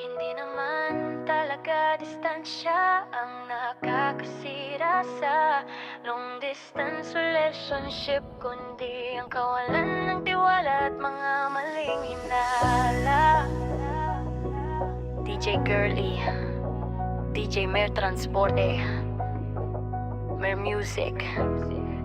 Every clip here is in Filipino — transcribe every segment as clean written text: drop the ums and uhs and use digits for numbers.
Hindi naman talaga distansya ang nakakasira sa long distance relationship, kundi ang kawalan ng tiwala at mga maling hinala. DJ Girly, DJ Mer Transporte, Mer Music,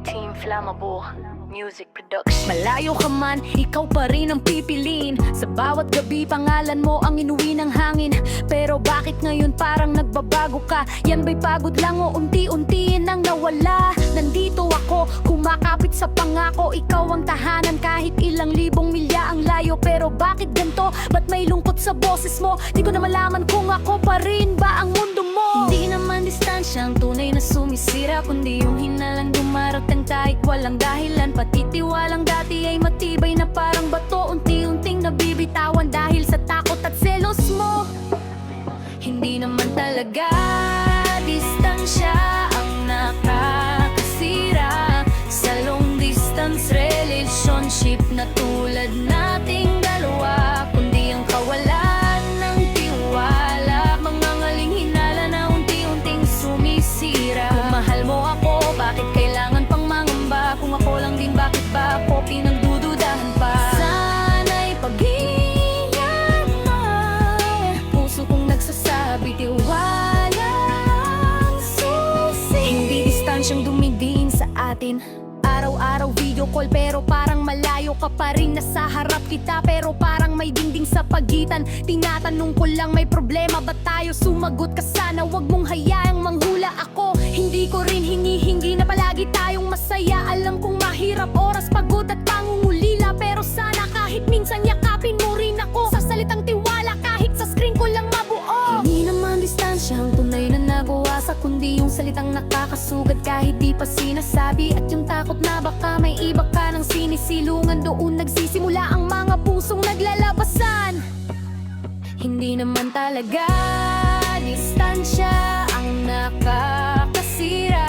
Team Flammable Music Production. Malayo ka man, ikaw pa rin ang pipiliin. Sa bawat gabi, pangalan mo ang inuwi ng hangin. Pero bakit ngayon parang nagbabago ka? Yan ba'y pagod lang o unti-unti nang nawala? Nandito ako, kumakapit sa pangako. Ikaw ang tahanan kahit ilang libong milya ang layo. Pero bakit ganito? Ba't may lungkot sa boses mo? Di ko na malaman kung ako pa rin ba ang mundo mo. Hindi naman distansya ang tunay na sumisira, kundi yung hinalang dumarating kahit walang dahilan. Pati tiwalang dati ay matibay na parang bato, unti-unting nabibitawan dahil sa takot at selos mo. Hindi naman talaga distansya ang nakakasira sa long distance relationship na tulad nating dalawa, kundi ang kawalan ng tiwala, mga ngaling hinala na unti-unting sumisira. Kung mahal mo ako, bakit kailangan pang mangamba? Kung ako lang din, bakit ba ako pinagdududahan pa? Sana'y pag-iingat mo, puso kong nagsasabi tiwala ang susi. Hindi distansyang dumidiin sa atin, araw-araw video call pero parang malayo ka pa rin. Nasa harap kita pero parang may dingding sa pagitan. Tinatanong ko lang, may problema ba tayo? Sumagot ka sana, wag mong hayaang manghula ako. Hindi ko rin hinihingi na palagi tayong masaya. Alam kong mahirap, oras, pagod at pangungulila, pero sana kahit minsan yakapin mo rin ako. Sa salitang tiwala kahit sa screen ko lang mabuo. Hindi naman distansya ang tunay na nag-uwasa, kundi yung salitang nakakasugad kahit di pa sinasabi. At yung takot na baka may iba ka ng sinisilungan, doon nagsisimula ang mga pusong naglalabasan. Hindi naman talaga distansya ang nakakasira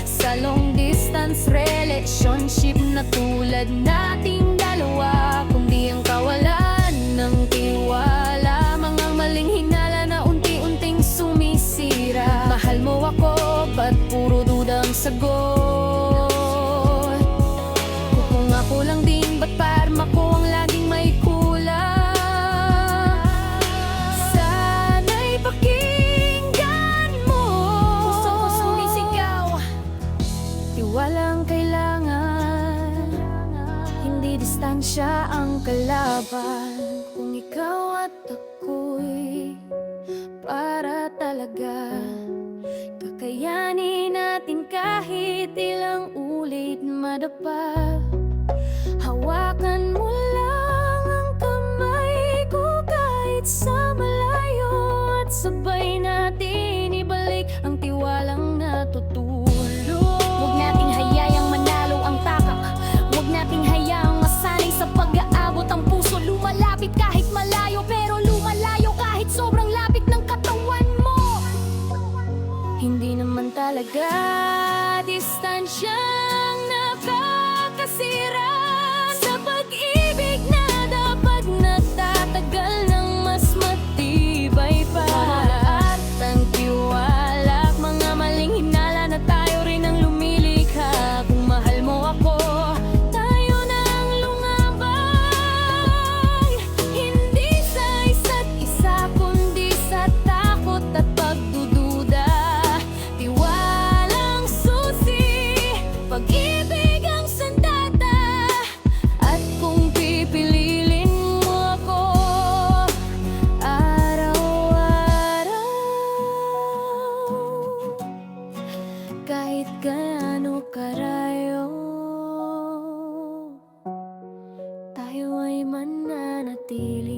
sa long distance relationship na tulad nating dalawa, kundi ang kawalan ng tiwala, mga maling hinala na unti-unting sumisira. Mahal mo ako, ba't puro duda ang sagot? Kung ako lang din, ba't parang ako ang laging may kulang? Sana'y pakinggan mo, puso ko sumisigaw, tiwalang kailangan, hindi distansya ang kalaban. Kung ikaw at ako'y para talaga, kakayanin natin kahit ilang ulit madapa. Hawakan mo lang ang kamay ko kahit sa malayo, at sabay natin ibalik ang tiwalang natutulog. Huwag nating hayayang manalo ang takak, huwag nating hayaang masanay sa pag-aabot. Ang puso lumalapit kahit malayo, pero lumalayo kahit sobrang lapit ng katawan mo. Hindi naman talaga distansyang nakakasira sa pag-ibig na dapat nagtatagal ng mas matibay pa. At ang tiwala, mga maling hinala na tayo rin ang lumilikha. Kung mahal mo ako, tayo na ang lumabang, hindi sa isa't isa kundi sa takot at pagdududa. Tiwalang susi, pag-ibig ang sandata. At kung pipililin mo ako araw-araw, kahit gaano karayo, tayo ay mananatili.